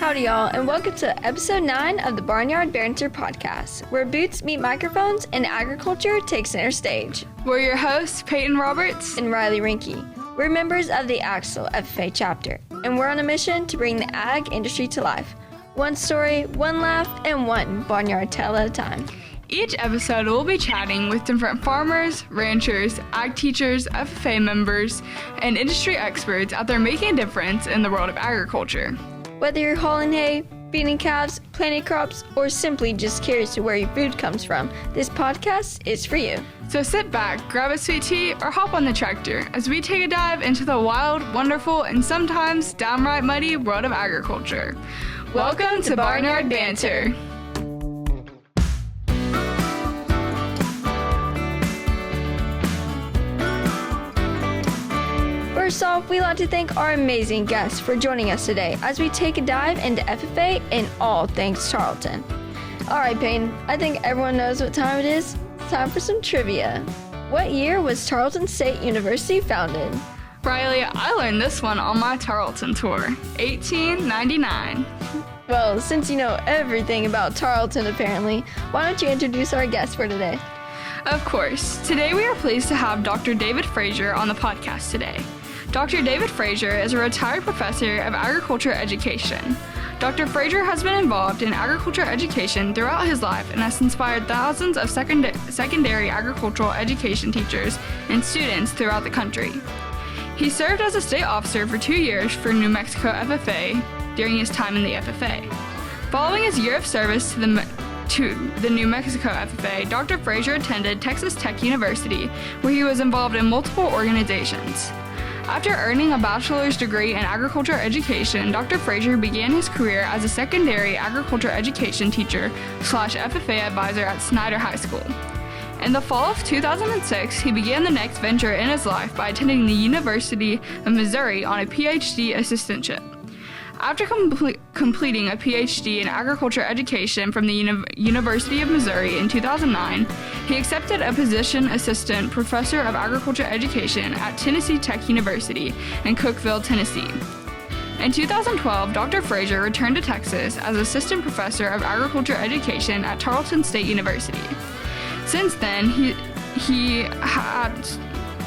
Howdy y'all, and welcome to episode 9 of the Barnyard Banter podcast, where boots meet microphones and agriculture takes center stage. We're your hosts, Peyton Roberts and Riley Rinke. We're members of the Axel FFA chapter, and we're on a mission to bring the ag industry to life. One story, one laugh, and one barnyard tale at a time. Each episode we'll be chatting with different farmers, ranchers, ag teachers, FFA members, and industry experts out there making a difference in the world of agriculture. Whether you're hauling hay, feeding calves, planting crops, or simply just curious to where your food comes from, this podcast is for you. So sit back, grab a sweet tea, or hop on the tractor as we take a dive into the wild, wonderful, and sometimes downright muddy world of agriculture. Welcome to Barnyard Banter. First off, we'd like to thank our amazing guests for joining us today as we take a dive into FFA and all things Tarleton. Alright Peyton, I think everyone knows what time it is. It's time for some trivia. What year was Tarleton State University founded? Riley, I learned this one on my Tarleton tour, 1899. Well, since you know everything about Tarleton apparently, why don't you introduce our guest for today? Of course. Today we are pleased to have Dr. David Fraizer on the podcast today. Dr. David Fraizer is a retired professor of agriculture education. Dr. Fraizer has been involved in agriculture education throughout his life and has inspired thousands of secondary agricultural education teachers and students throughout the country. He served as a state officer for 2 years for New Mexico FFA during his time in the FFA. Following his year of service to the New Mexico FFA, Dr. Fraizer attended Texas Tech University, where he was involved in multiple organizations. After earning a bachelor's degree in agriculture education, Dr. Fraizer began his career as a secondary agriculture education teacher / FFA advisor at Snyder High School. In the fall of 2006, he began the next venture in his life by attending the University of Missouri on a PhD assistantship. After completing a PhD in agriculture education from the University of Missouri in 2009, he accepted a position assistant professor of agriculture education at Tennessee Tech University in Cookeville, Tennessee. In 2012, Dr. Fraizer returned to Texas as assistant professor of agriculture education at Tarleton State University. Since then,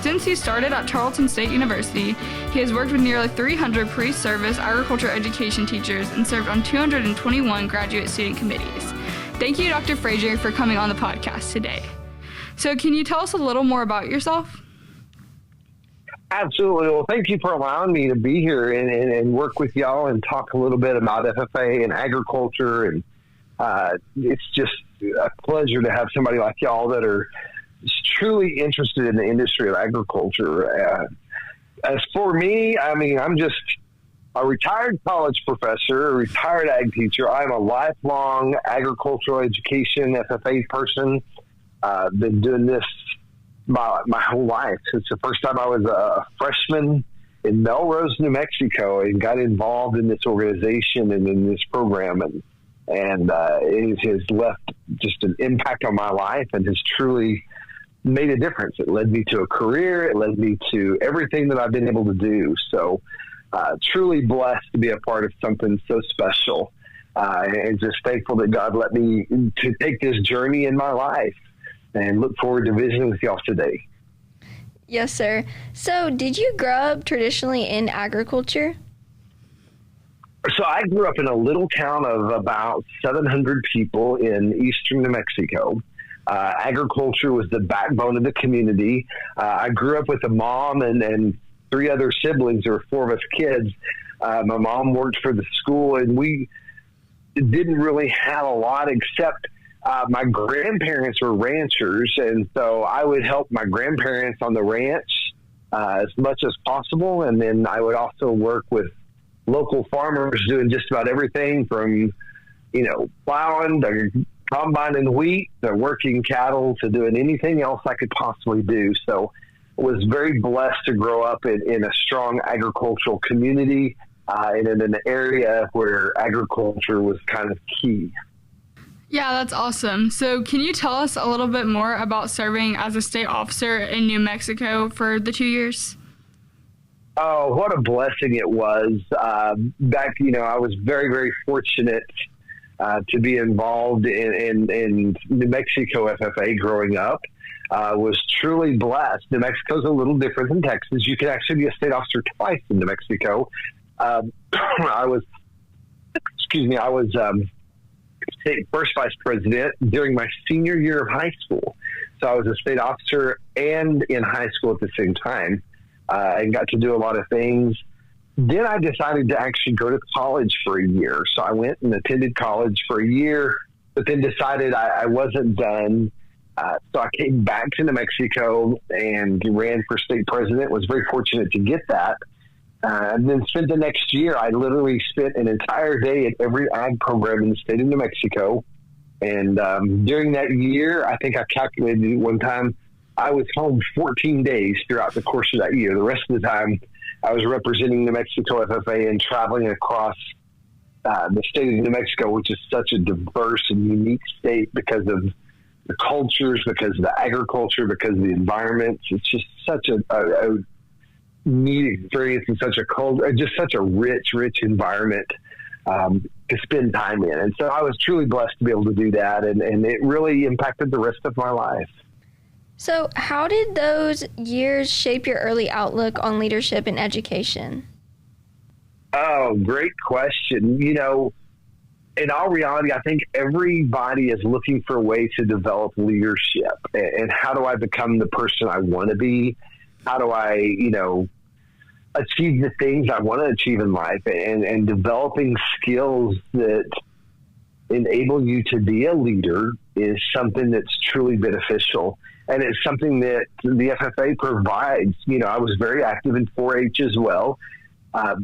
Since he started at Tarleton State University, he has worked with nearly 300 pre-service agriculture education teachers and served on 221 graduate student committees. Thank you, Dr. Fraizer, for coming on the podcast today. So can you tell us a little more about yourself? Absolutely. Well, thank you for allowing me to be here and work with y'all and talk a little bit about FFA and agriculture. And it's just a pleasure to have somebody like y'all that are truly interested in the industry of agriculture. As for me, I mean, I'm just a retired college professor, a retired ag teacher. I'm a lifelong agricultural education FFA person. Been doing this my whole life. It's the first time I was a freshman in Melrose, New Mexico, and got involved in this organization and in this program. And it has left just an impact on my life and has truly made a difference. It led me to a career. It led me to everything that I've been able to do. So truly blessed to be a part of something so special, and just thankful that God let me to take this journey in my life, and look forward to visiting with y'all today. Yes, sir. So did you grow up traditionally in agriculture? So I grew up in a little town of about 700 people in eastern New Mexico. Agriculture was the backbone of the community. I grew up with a mom and 3 other siblings. There were 4 of us kids. My mom worked for the school, and we didn't really have a lot except my grandparents were ranchers, and so I would help my grandparents on the ranch as much as possible, and then I would also work with local farmers doing just about everything from, plowing to combining wheat to working cattle to doing anything else I could possibly do. So I was very blessed to grow up in a strong agricultural community and in an area where agriculture was kind of key. Yeah, that's awesome. So can you tell us a little bit more about serving as a state officer in New Mexico for the 2 years? Oh, what a blessing it was. Back, I was very, very fortunate to be involved in New Mexico FFA growing up. Was truly blessed. New Mexico's a little different than Texas. You can actually be a state officer twice in New Mexico. I was state first vice president during my senior year of high school. So I was a state officer and in high school at the same time, and got to do a lot of things. Then I decided to actually go to college for a year. So I went and attended college for a year, but then decided I wasn't done. So I came back to New Mexico and ran for state president. Was very fortunate to get that. And then spent the next year, I literally spent an entire day at every ag program in the state of New Mexico. And during that year, I think I calculated one time, I was home 14 days throughout the course of that year. The rest of the time, I was representing New Mexico FFA and traveling across the state of New Mexico, which is such a diverse and unique state because of the cultures, because of the agriculture, because of the environment. It's just such a neat experience and such a rich environment to spend time in. And so I was truly blessed to be able to do that. And it really impacted the rest of my life. So how did those years shape your early outlook on leadership and education? Oh, great question. In all reality, I think everybody is looking for a way to develop leadership. And how do I become the person I want to be? How do I, achieve the things I want to achieve in life, and developing skills that enable you to be a leader is something that's truly beneficial. And it's something that the FFA provides. I was very active in 4-H as well.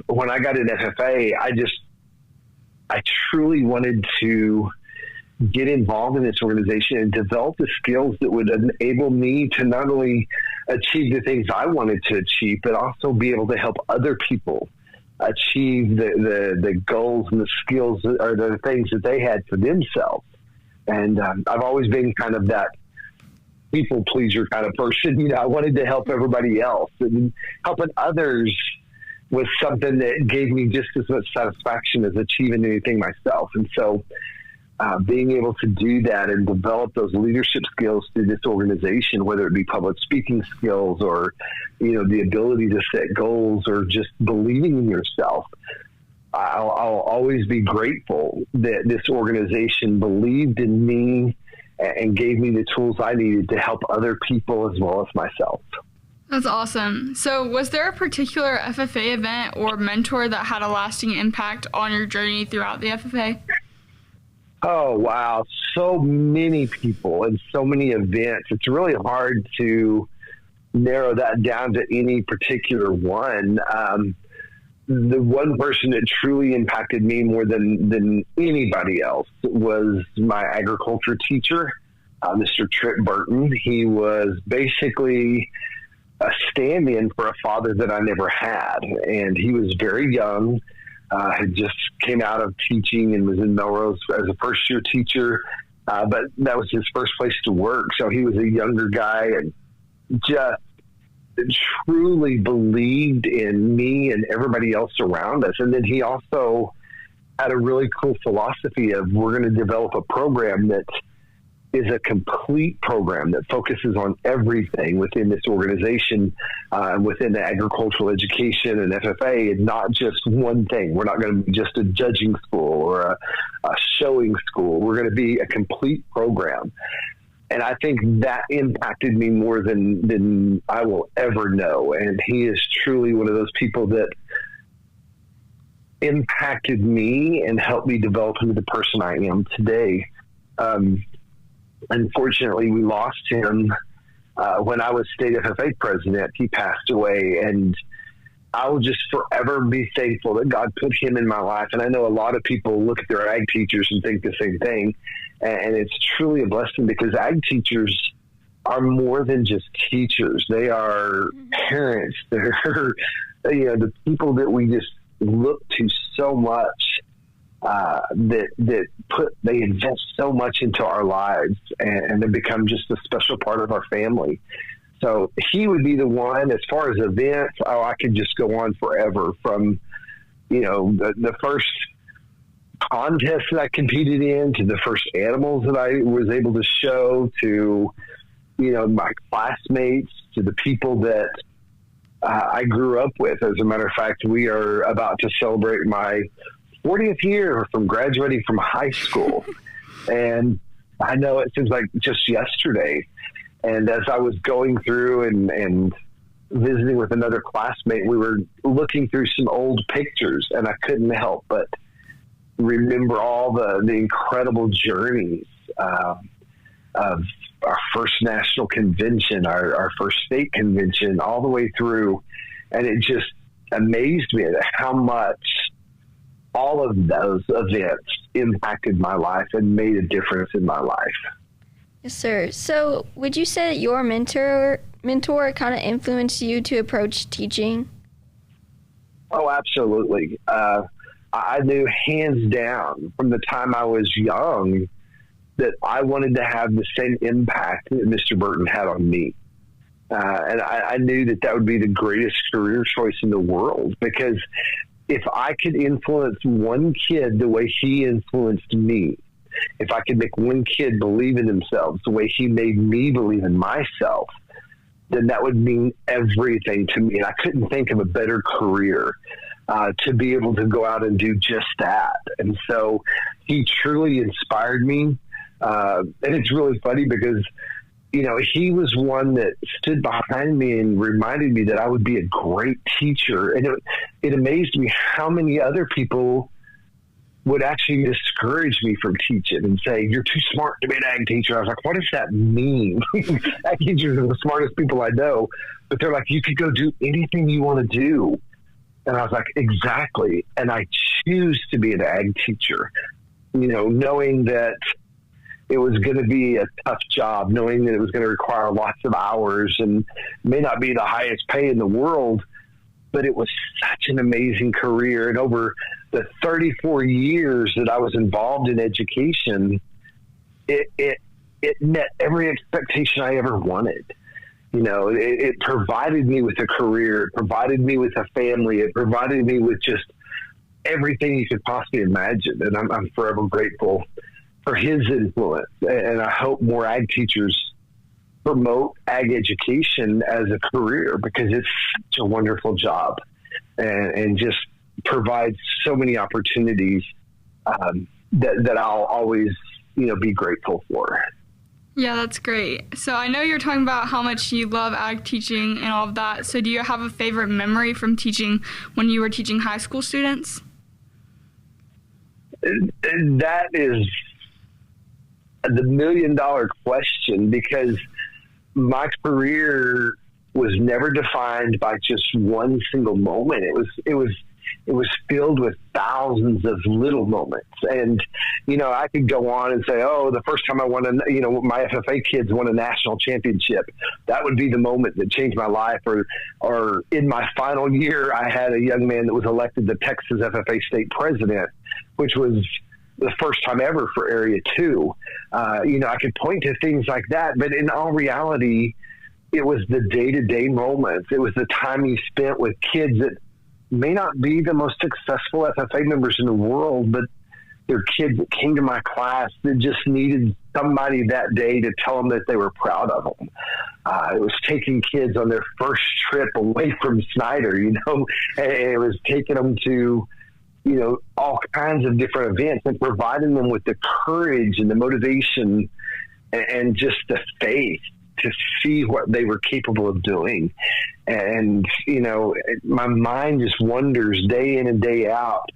When I got in FFA, I truly wanted to get involved in this organization and develop the skills that would enable me to not only achieve the things I wanted to achieve, but also be able to help other people achieve the goals and the skills or the things that they had for themselves. And I've always been kind of that people pleaser kind of person. I wanted to help everybody else, and helping others was something that gave me just as much satisfaction as achieving anything myself. And so being able to do that and develop those leadership skills through this organization, whether it be public speaking skills or, the ability to set goals or just believing in yourself, I'll always be grateful that this organization believed in me and gave me the tools I needed to help other people as well as myself. That's awesome. So was there a particular FFA event or mentor that had a lasting impact on your journey throughout the FFA? Oh, wow. So many people and so many events. It's really hard to narrow that down to any particular one. The one person that truly impacted me more than anybody else was my agriculture teacher, Mr. Trip Burton. He was basically a stand-in for a father that I never had. And he was very young. Had just came out of teaching and was in Melrose as a first-year teacher, but that was his first place to work. So he was a younger guy and just truly believed in me and everybody else around us. And then he also had a really cool philosophy of, we're going to develop a program that is a complete program that focuses on everything within this organization, within the agricultural education and FFA, and not just one thing. We're not going to be just a judging school or a showing school. We're going to be a complete program. And I think that impacted me more than I will ever know. And he is truly one of those people that impacted me and helped me develop into the person I am today. Unfortunately, we lost him when I was state FFA president. He passed away, and I will just forever be thankful that God put him in my life. And I know a lot of people look at their ag teachers and think the same thing, and it's truly a blessing, because ag teachers are more than just teachers. They are parents. They're the people that we just look to so much. They invest so much into our lives, and they become just a special part of our family. So he would be the one. As far as events, I could just go on forever, from, the first contest that I competed in, to the first animals that I was able to show, to, my classmates, to the people that I grew up with. As a matter of fact, we are about to celebrate my 40th year from graduating from high school. And I know it seems like just yesterday. And as I was going through and visiting with another classmate, we were looking through some old pictures, and I couldn't help but remember all the incredible journeys of our first national convention, our first state convention, all the way through. And it just amazed me at how much all of those events impacted my life and made a difference in my life. Yes, sir. So would you say that your mentor kind of influenced you to approach teaching? Oh, absolutely. I knew hands down from the time I was young that I wanted to have the same impact that Mr. Burton had on me. And I knew that would be the greatest career choice in the world, because if I could influence one kid the way he influenced me, if I could make one kid believe in themselves the way he made me believe in myself, then that would mean everything to me. And I couldn't think of a better career to be able to go out and do just that. And so he truly inspired me. And it's really funny because, he was one that stood behind me and reminded me that I would be a great teacher. And it amazed me how many other people would actually discourage me from teaching and say, "You're too smart to be an ag teacher." I was like, what does that mean? Ag teachers are the smartest people I know, but they're like, "You could go do anything you want to do." And I was like, exactly. And I choose to be an ag teacher, knowing that it was going to be a tough job, knowing that it was going to require lots of hours and may not be the highest pay in the world, but it was such an amazing career. And over the 34 years that I was involved in education, it met every expectation I ever wanted. It provided me with a career, it provided me with a family, it provided me with just everything you could possibly imagine. And I'm forever grateful for his influence. And I hope more ag teachers promote ag education as a career, because it's such a wonderful job and just provides so many opportunities that I'll always, be grateful for. Yeah, that's great. So I know you're talking about how much you love ag teaching and all of that. So do you have a favorite memory from teaching when you were teaching high school students? That is the $1 million question, because my career was never defined by just one single moment. It was filled with thousands of little moments. And, I could go on and say, oh, the first time I won my FFA kids won a national championship. That would be the moment that changed my life. Or in my final year, I had a young man that was elected the Texas FFA state president, which was the first time ever for Area 2. I could point to things like that, but in all reality, it was the day-to-day moments. It was the time you spent with kids that may not be the most successful FFA members in the world, but they're kids that came to my class that just needed somebody that day to tell them that they were proud of them. It was taking kids on their first trip away from Snyder, and it was taking them to, all kinds of different events and providing them with the courage and the motivation and just the faith to see what they were capable of doing. And, my mind just wonders day in and day out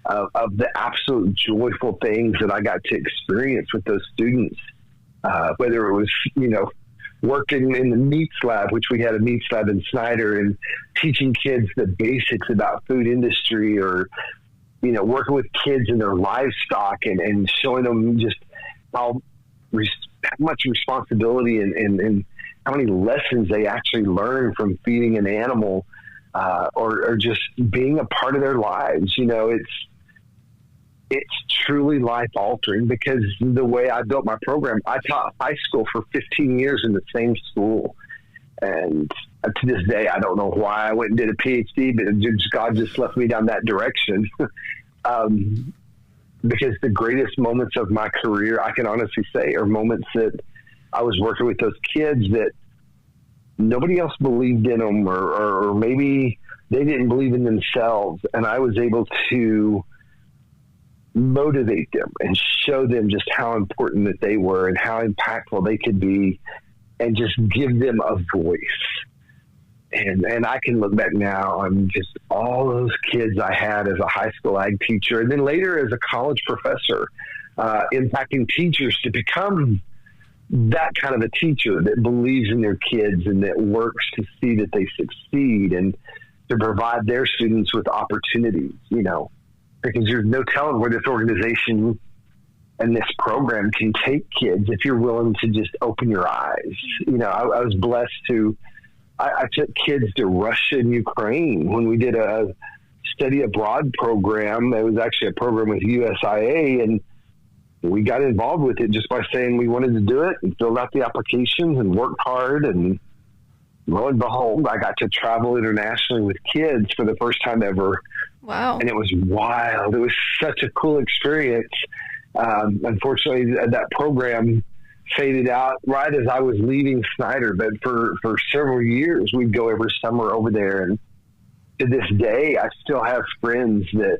of the absolute joyful things that I got to experience with those students, whether it was, working in the meats lab, which we had a meats lab in Snyder, and teaching kids the basics about food industry, or, working with kids in their livestock and showing them just how much responsibility and how many lessons they actually learn from feeding an animal, or just being a part of their lives. It's truly life altering, because the way I built my program, I taught high school for 15 years in the same school. And to this day, I don't know why I went and did a PhD, but God just left me down that direction. Because the greatest moments of my career, I can honestly say, are moments that I was working with those kids that nobody else believed in them, or maybe they didn't believe in themselves. And I was able to motivate them and show them just how important that they were and how impactful they could be, and just give them a voice. And I can look back now on just all those kids I had as a high school ag teacher, and then later as a college professor, impacting teachers to become that kind of a teacher that believes in their kids and that works to see that they succeed and to provide their students with opportunities, because there's no telling where this organization and this program can take kids if you're willing to just open your eyes. I was blessed to, I took kids to Russia and Ukraine when we did a study abroad program. It was actually a program with USIA, and we got involved with it just by saying we wanted to do it and filled out the applications and worked hard. And lo and behold, I got to travel internationally with kids for the first time ever. Wow. And it was wild. It was such a cool experience. Unfortunately, that program faded out right as I was leaving Snyder, but for several years, we'd go every summer over there. And to this day, I still have friends that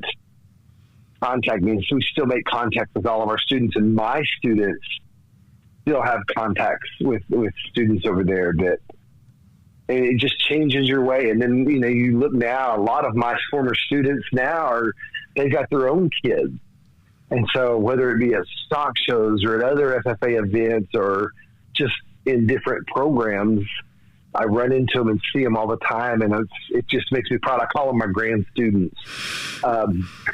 contact me. So we still make contact with all of our students, and my students still have contacts with students over there, and it just changes your way. And then, you look now, a lot of my former students now they've got their own kids. And so whether it be at stock shows or at other FFA events or just in different programs, I run into them and see them all the time. And it just makes me proud. I call them my grand students.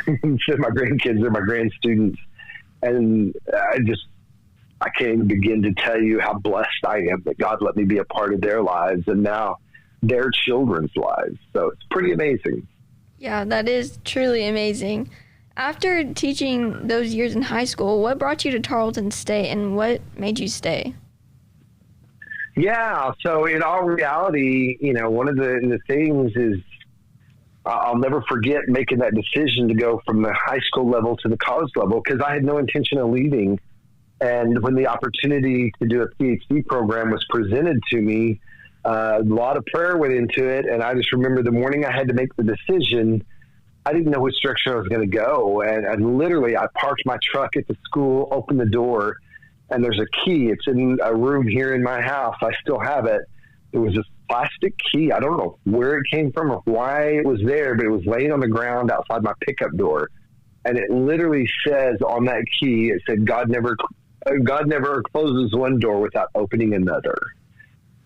Instead of my grandkids, they're my grand students. And I can't even begin to tell you how blessed I am that God let me be a part of their lives and now their children's lives. So it's pretty amazing. Yeah, that is truly amazing. After teaching those years in high school, what brought you to Tarleton State and what made you stay? Yeah, so in all reality, one of the things is I'll never forget making that decision to go from the high school level to the college level, because I had no intention of leaving. And when the opportunity to do a PhD program was presented to me, a lot of prayer went into it. And I just remember the morning I had to make the decision, I didn't know which direction I was going to go. And literally, I parked my truck at the school, opened the door, and there's a key. It's in a room here in my house. I still have it. It was this plastic key. I don't know where it came from or why it was there, but it was laying on the ground outside my pickup door. And it literally says on that key, it said, God never closes one door without opening another.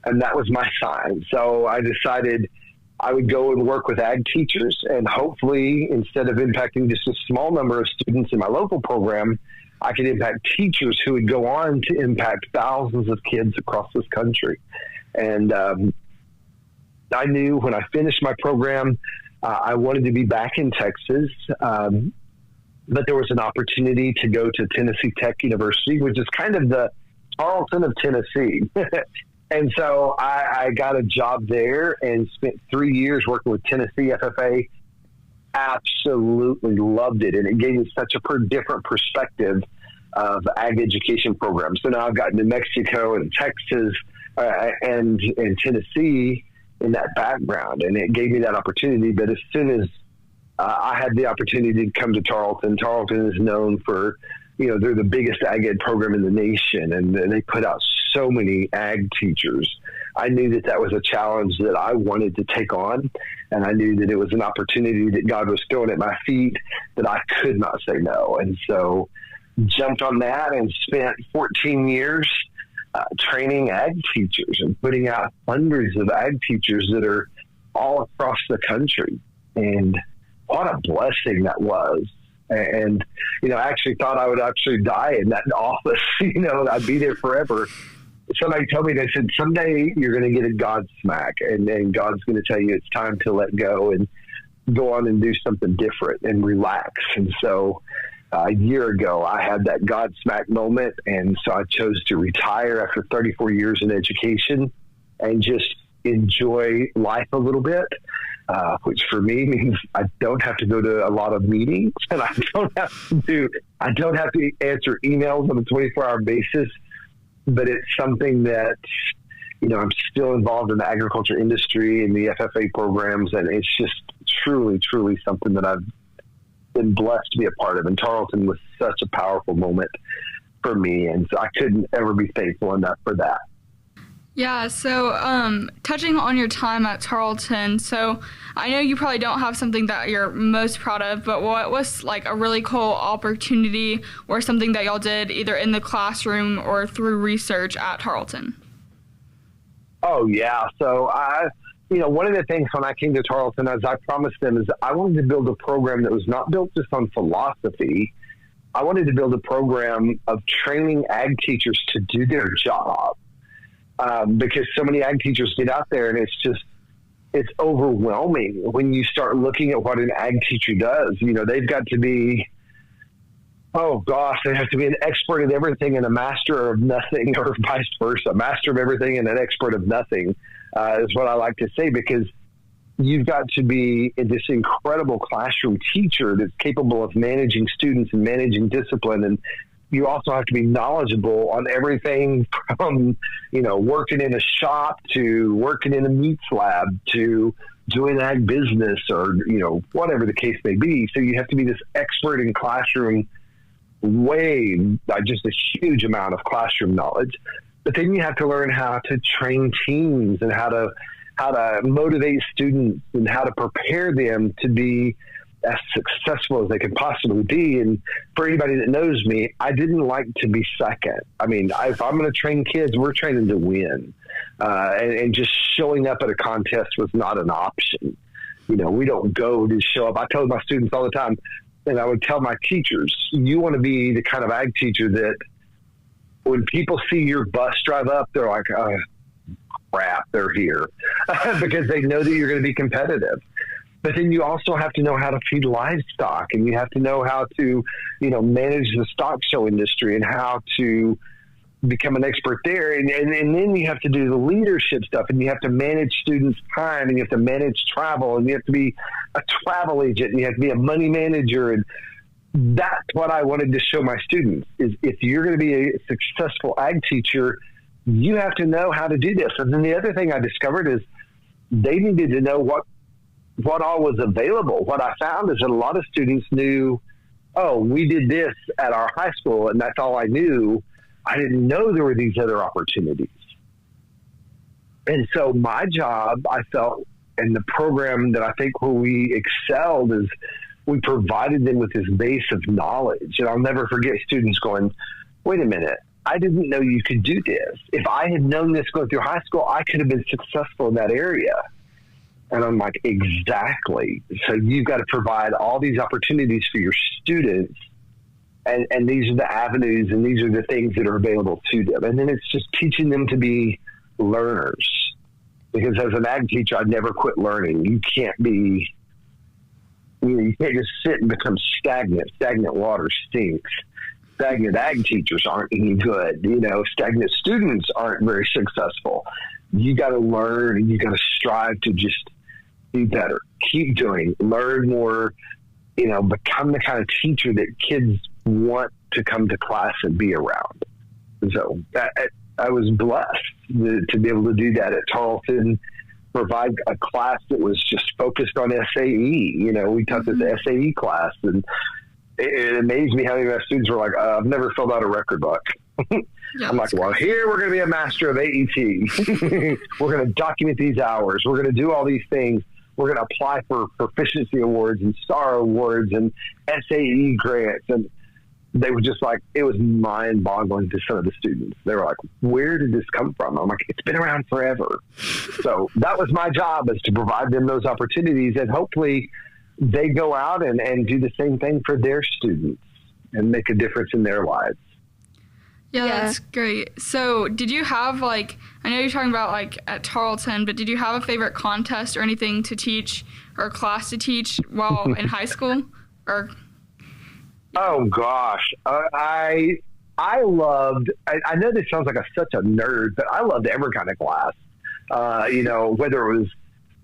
And that was my sign. So I decided I would go and work with ag teachers, and hopefully, instead of impacting just a small number of students in my local program, I could impact teachers who would go on to impact thousands of kids across this country. And I knew when I finished my program, I wanted to be back in Texas, but there was an opportunity to go to Tennessee Tech University, which is kind of the Tarleton of Tennessee. And so I got a job there and spent 3 years working with Tennessee FFA. Absolutely loved it. And it gave me such a different perspective of ag education programs. So now I've got New Mexico and Texas and Tennessee in that background. And it gave me that opportunity. But as soon as I had the opportunity to come to Tarleton, Tarleton is known for, they're the biggest ag ed program in the nation. And they put out so many ag teachers. I knew that was a challenge that I wanted to take on. And I knew that it was an opportunity that God was throwing at my feet that I could not say no. And so jumped on that and spent 14 years training ag teachers and putting out hundreds of ag teachers that are all across the country. And what a blessing that was. And, I actually thought I would actually die in that office. I'd be there forever. Somebody told me, they said, someday you're going to get a God smack, and God's going to tell you it's time to let go and go on and do something different and relax. And so a year ago, I had that God smack moment. And so I chose to retire after 34 years in education and just enjoy life a little bit, which for me means I don't have to go to a lot of meetings, and I don't have to answer emails on a 24-hour basis. But it's something that, I'm still involved in the agriculture industry and the FFA programs, and it's just truly, truly something that I've been blessed to be a part of. And Tarleton was such a powerful moment for me, and so I couldn't ever be thankful enough for that. Yeah, so touching on your time at Tarleton, so I know you probably don't have something that you're most proud of, but what was like a really cool opportunity or something that y'all did either in the classroom or through research at Tarleton? Oh, yeah. So one of the things when I came to Tarleton, as I promised them, is I wanted to build a program that was not built just on philosophy. I wanted to build a program of training ag teachers to do their job. Because so many ag teachers get out there, and it's overwhelming when you start looking at what an ag teacher does. They've got to be, they have to be an expert at everything and a master of nothing, or vice versa. Master of everything and an expert of nothing is what I like to say, because you've got to be this incredible classroom teacher that's capable of managing students and managing discipline, and you also have to be knowledgeable on everything from, working in a shop to working in a meats lab to doing ag business, or, whatever the case may be. So you have to be this expert in classroom, just a huge amount of classroom knowledge. But then you have to learn how to train teams and how to motivate students and how to prepare them to be as successful as they could possibly be. And for anybody that knows me, I didn't like to be second. I mean, if I'm going to train kids, we're training to win. And just showing up at a contest was not an option. We don't go to show up. I tell my students all the time, and I would tell my teachers, you want to be the kind of ag teacher that when people see your bus drive up, they're like, oh, crap, they're here. Because they know that you're going to be competitive. But then you also have to know how to feed livestock, and you have to know how to, manage the stock show industry and how to become an expert there. And then you have to do the leadership stuff, and you have to manage students' time, and you have to manage travel, and you have to be a travel agent, and you have to be a money manager. And that's what I wanted to show my students, is if you're going to be a successful ag teacher, you have to know how to do this. And then the other thing I discovered is they needed to know what all was available. What I found is that a lot of students knew, we did this at our high school, and that's all I knew. I didn't know there were these other opportunities. And so my job, I felt, and the program that I think where we excelled is we provided them with this base of knowledge. And I'll never forget students going, wait a minute, I didn't know you could do this. If I had known this going through high school, I could have been successful in that area. And I'm like, exactly. So you've got to provide all these opportunities for your students. And these are the avenues, and these are the things that are available to them. And then it's just teaching them to be learners. Because as an ag teacher, I never quit learning. You can't just sit and become stagnant. Stagnant water stinks. Stagnant ag teachers aren't any good. Stagnant students aren't very successful. You got to learn, and you got to strive to just be better, keep doing, learn more, become the kind of teacher that kids want to come to class and be around. So I was blessed to be able to do that at Tarleton, provide a class that was just focused on SAE. We taught this SAE class, and it amazed me how many of my students were like, I've never filled out a record book. Yeah, I'm like, well, here we're going to be a master of AET. We're going to document these hours. We're going to do all these things. We're going to apply for proficiency awards and STAR awards and SAE grants. And they were just like, it was mind boggling to some of the students. They were like, where did this come from? I'm like, it's been around forever. So that was my job, is to provide them those opportunities, and hopefully they go out and do the same thing for their students and make a difference in their lives. Yeah, that's great. So did you have, I know you're talking about, at Tarleton, but did you have a favorite contest or anything to teach or class to teach while in high school? Oh, gosh. I loved, I know this sounds like such a nerd, but I loved every kind of class. whether it was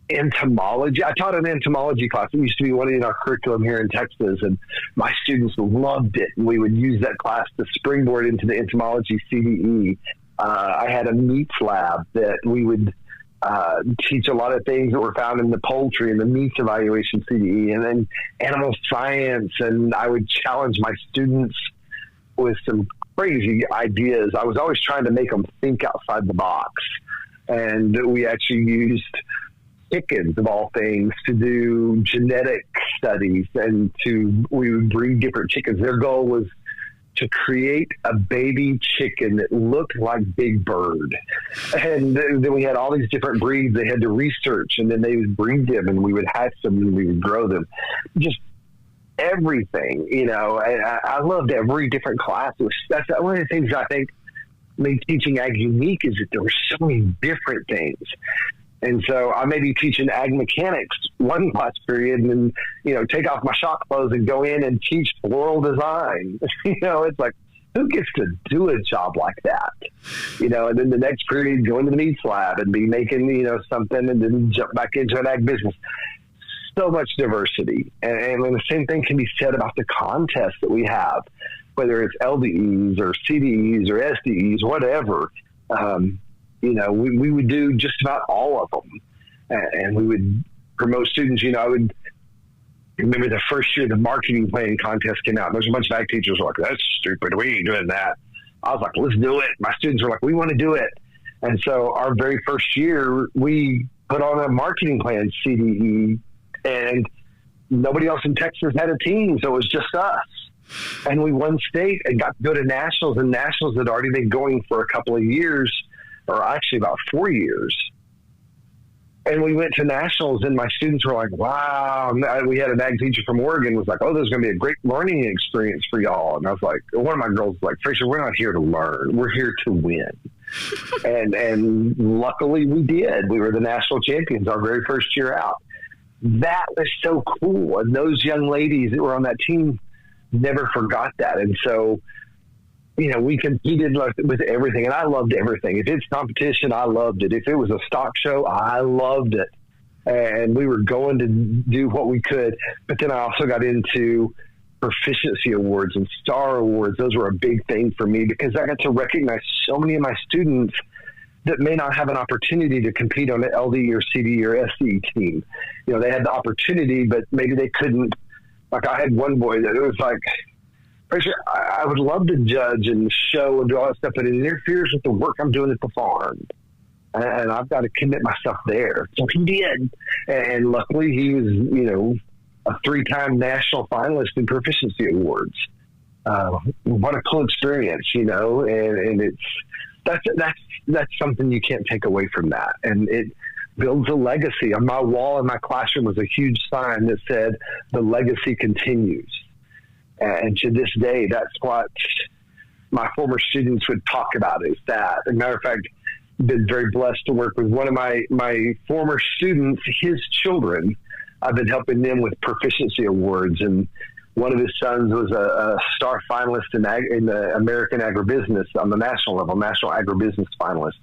entomology. I taught an entomology class. It used to be one in our curriculum here in Texas, and my students loved it. And we would use that class to springboard into the entomology CDE. I had a meats lab that we would teach a lot of things that were found in the poultry and the meats evaluation CDE, and then animal science. And I would challenge my students with some crazy ideas. I was always trying to make them think outside the box. And we actually used chickens, of all things, to do genetic studies, and we would breed different chickens. Their goal was to create a baby chicken that looked like Big Bird. And then we had all these different breeds they had to research, and then they would breed them, and we would hatch them, and we would grow them. Just everything, I loved every different class. That's one of the things I think made teaching ag unique, is that there were so many different things. And so I may be teaching ag mechanics one class period, and then, take off my shop clothes and go in and teach floral design. It's like, who gets to do a job like that? And then the next period, go into the meats lab and be making, something, and then jump back into an ag business. So much diversity. And the same thing can be said about the contests that we have, whether it's LDEs or CDEs or SDEs, whatever. We would do just about all of them, and we would promote students. I would remember the first year the marketing plan contest came out. There's a bunch of ag teachers who were like, "That's stupid. We ain't doing that." I was like, "Let's do it." My students were like, "We want to do it." And so our very first year, we put on a marketing plan CDE, and nobody else in Texas had a team, so it was just us. And we won state and got to go to nationals, and nationals had already been going for a couple of years, or actually about 4 years. And we went to nationals, and my students were like, wow. And we had an ag teacher from Oregon was like, oh, this is going to be a great learning experience for y'all. And I was like, one of my girls was like, Fraizer, we're not here to learn. We're here to win. and luckily we did. We were the national champions our very first year out. That was so cool. And those young ladies that were on that team never forgot that. And so, we competed with everything, and I loved everything. If it's competition, I loved it. If it was a stock show, I loved it. And we were going to do what we could. But then I also got into proficiency awards and star awards. Those were a big thing for me, because I got to recognize so many of my students that may not have an opportunity to compete on the LD or CD or SE team. They had the opportunity, but maybe they couldn't. Like, I had one boy that it was like, Fraizer, I would love to judge and show and do all that stuff, but it interferes with the work I'm doing at the farm. And I've got to commit myself there. So he did. And luckily he was, a 3-time national finalist in proficiency awards. What a cool experience, and that's something you can't take away from that. And it builds a legacy. On my wall in my classroom was a huge sign that said, the legacy continues. And to this day, that's what my former students would talk about, is that. As a matter of fact, been very blessed to work with one of my former students, his children. I've been helping them with proficiency awards, and one of his sons was a star finalist in the American Agribusiness on the national level, national agribusiness finalist.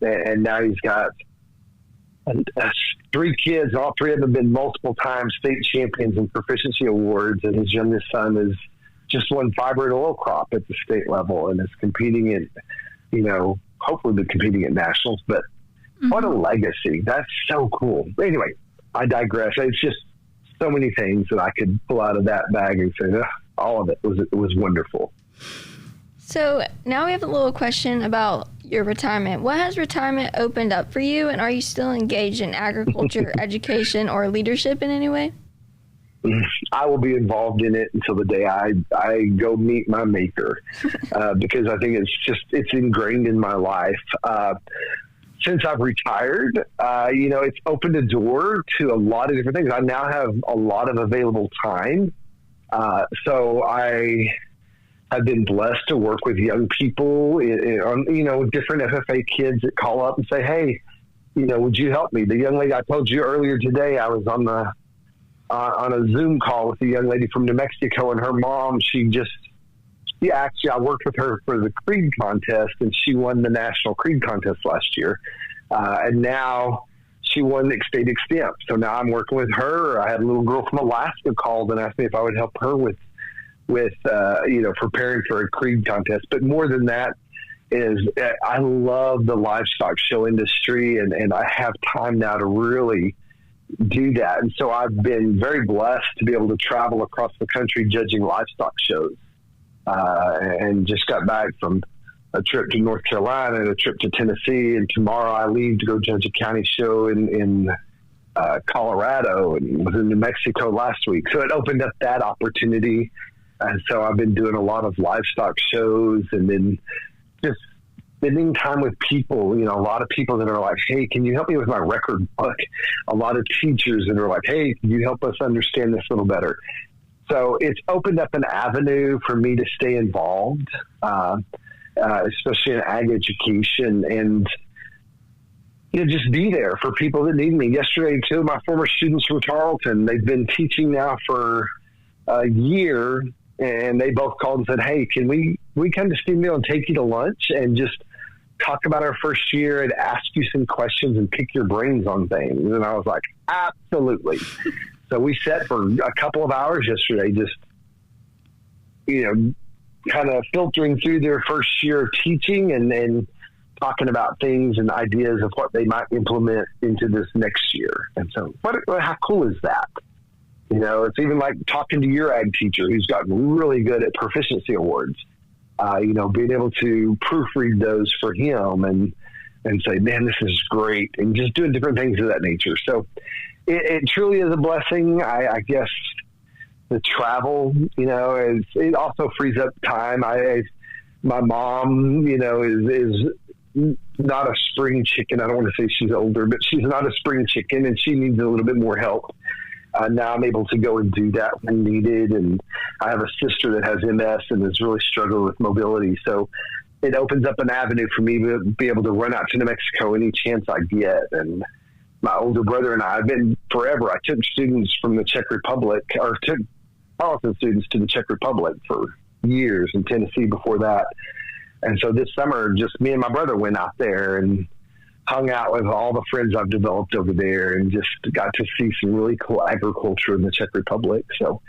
And now he's got 3 kids. All 3 of them have been multiple times state champions in proficiency awards, and his youngest son is just won fiber and oil crop at the state level and is competing at, hopefully they're competing at nationals. But what a legacy. That's so cool. Anyway, I digress. It's just so many things that I could pull out of that bag and say, all of it was wonderful. So now we have a little question about your retirement. What has retirement opened up for you, and are you still engaged in agriculture, education, or leadership in any way? I will be involved in it until the day I go meet my maker, because I think it's ingrained in my life. Since I've retired, it's opened a door to a lot of different things. I now have a lot of available time. So I've been blessed to work with young people on, different FFA kids that call up and say, hey, would you help me? The young lady I told you earlier today, I was on a Zoom call with a young lady from New Mexico, and her mom, I worked with her for the Creed contest, and she won the national Creed contest last year. And now she won state extemp. So now I'm working with her. I had a little girl from Alaska called and asked me if I would help her with preparing for a creed contest. But more than that is I love the livestock show industry, and I have time now to really do that. And so I've been very blessed to be able to travel across the country judging livestock shows, and just got back from a trip to North Carolina and a trip to Tennessee. And tomorrow I leave to go judge a county show in Colorado, and was in New Mexico last week. So it opened up that opportunity. And so I've been doing a lot of livestock shows, and then just spending time with people, a lot of people that are like, hey, can you help me with my record book? A lot of teachers that are like, hey, can you help us understand this a little better? So it's opened up an avenue for me to stay involved, especially in ag education, and just be there for people that need me. Yesterday, two of my former students from Tarleton, they've been teaching now for a year, and they both called and said, hey, can we come to Stephenville and take you to lunch and just talk about our first year and ask you some questions and pick your brains on things? And I was like, absolutely. So we sat for a couple of hours yesterday, just, kind of filtering through their first year of teaching and talking about things and ideas of what they might implement into this next year. And so how cool is that? It's even like talking to your ag teacher who's gotten really good at proficiency awards, being able to proofread those for him and say, man, this is great. And just doing different things of that nature. So it truly is a blessing. I guess the travel, it also frees up time. My mom, is not a spring chicken. I don't want to say she's older, but she's not a spring chicken, and she needs a little bit more help. Now I'm able to go and do that when needed. And I have a sister that has MS and has really struggled with mobility. So it opens up an avenue for me to be able to run out to New Mexico any chance I get. And my older brother and I have been forever. I took students from the Czech Republic, or took Tarleton students to the Czech Republic for years, in Tennessee before that. And so this summer, just me and my brother went out there and hung out with all the friends I've developed over there, and just got to see some really cool agriculture in the Czech Republic. So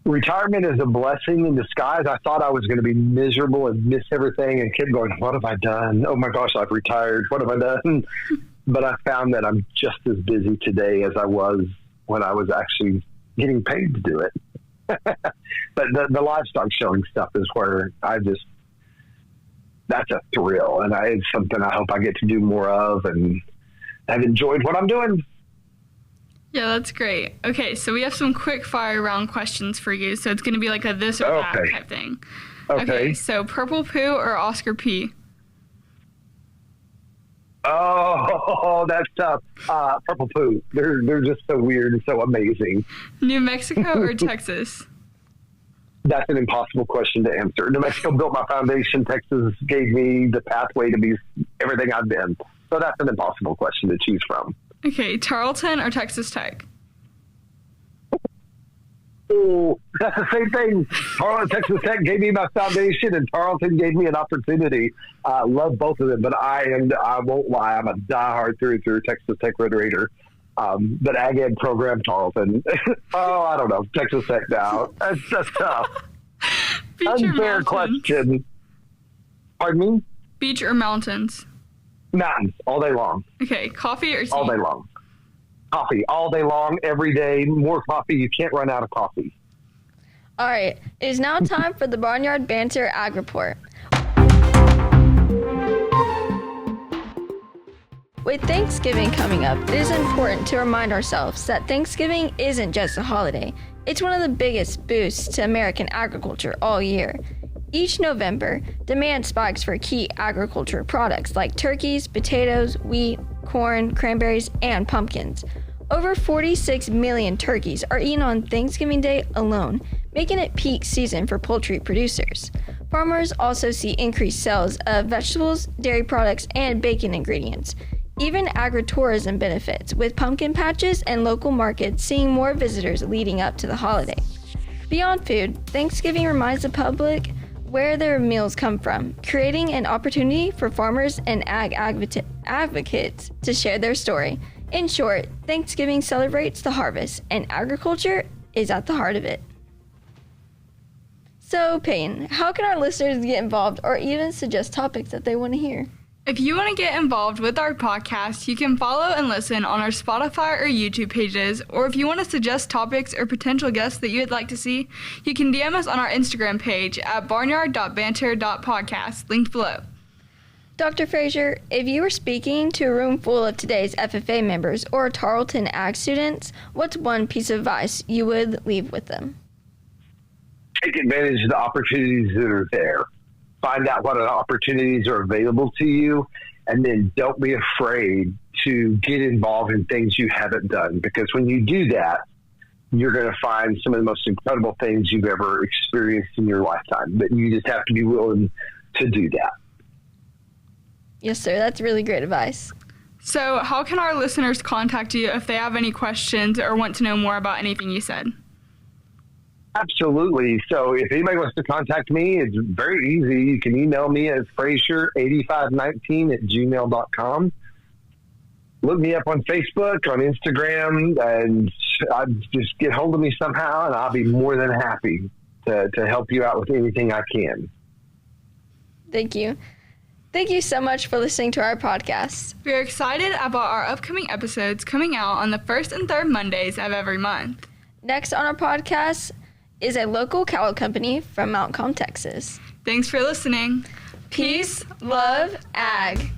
retirement is a blessing in disguise. I thought I was going to be miserable and miss everything and kept going, what have I done? Oh my gosh, I've retired. What have I done? But I found that I'm just as busy today as I was when I was actually getting paid to do it. But the livestock showing stuff is where that's a thrill, and it's something I hope I get to do more of, and I've enjoyed what I'm doing. Yeah, that's great. Okay, so we have some quick fire round questions for you. So it's going to be like a this or that type thing. Okay, so Purple Poo or Oscar P? Oh, that's tough. Purple Poo. They're just so weird and so amazing. New Mexico or Texas? That's an impossible question to answer. New Mexico built my foundation. Texas gave me the pathway to be everything I've been. So that's an impossible question to choose from. Okay, Tarleton or Texas Tech? Oh, that's the same thing. Texas Tech gave me my foundation, and Tarleton gave me an opportunity. I love both of them, but I won't lie, I'm a diehard through Texas Tech Red Raider. But ag ed program, Tarleton. I don't know. Texas Tech now. That's tough. Beach Unfair question. Pardon me? Beach or mountains? Mountains, all day long. Okay, coffee or tea? All day long. Coffee, all day long, every day. More coffee. You can't run out of coffee. All right, it is now time for the Barnyard Banter Ag Report. With Thanksgiving coming up, it is important to remind ourselves that Thanksgiving isn't just a holiday. It's one of the biggest boosts to American agriculture all year. Each November, demand spikes for key agriculture products like turkeys, potatoes, wheat, corn, cranberries, and pumpkins. Over 46 million turkeys are eaten on Thanksgiving Day alone, making it peak season for poultry producers. Farmers also see increased sales of vegetables, dairy products, and bacon ingredients. Even agritourism benefits, with pumpkin patches and local markets seeing more visitors leading up to the holiday. Beyond food, Thanksgiving reminds the public where their meals come from, creating an opportunity for farmers and advocates to share their story. In short, Thanksgiving celebrates the harvest, and agriculture is at the heart of it. So, Peyton, how can our listeners get involved or even suggest topics that they want to hear? If you want to get involved with our podcast, you can follow and listen on our Spotify or YouTube pages, or if you want to suggest topics or potential guests that you'd like to see, you can DM us on our Instagram page at barnyard.banter.podcast, linked below. Dr. Fraizer, if you were speaking to a room full of today's FFA members or Tarleton Ag students, what's one piece of advice you would leave with them? Take advantage of the opportunities that are there. Find out what opportunities are available to you, and then don't be afraid to get involved in things you haven't done, because when you do that, you're going to find some of the most incredible things you've ever experienced in your lifetime. But you just have to be willing to do that. Yes, sir. That's really great advice. So how can our listeners contact you if they have any questions or want to know more about anything you said? Absolutely. So if anybody wants to contact me, it's very easy. You can email me at Fraizer8519@gmail.com. Look me up on Facebook, on Instagram, and just get hold of me somehow, and I'll be more than happy to help you out with anything I can. Thank you. Thank you so much for listening to our podcast. We are excited about our upcoming episodes coming out on the first and third Mondays of every month. Next on our podcast is a local cattle company from Mount Com, Texas. Thanks for listening. Peace, love, ag.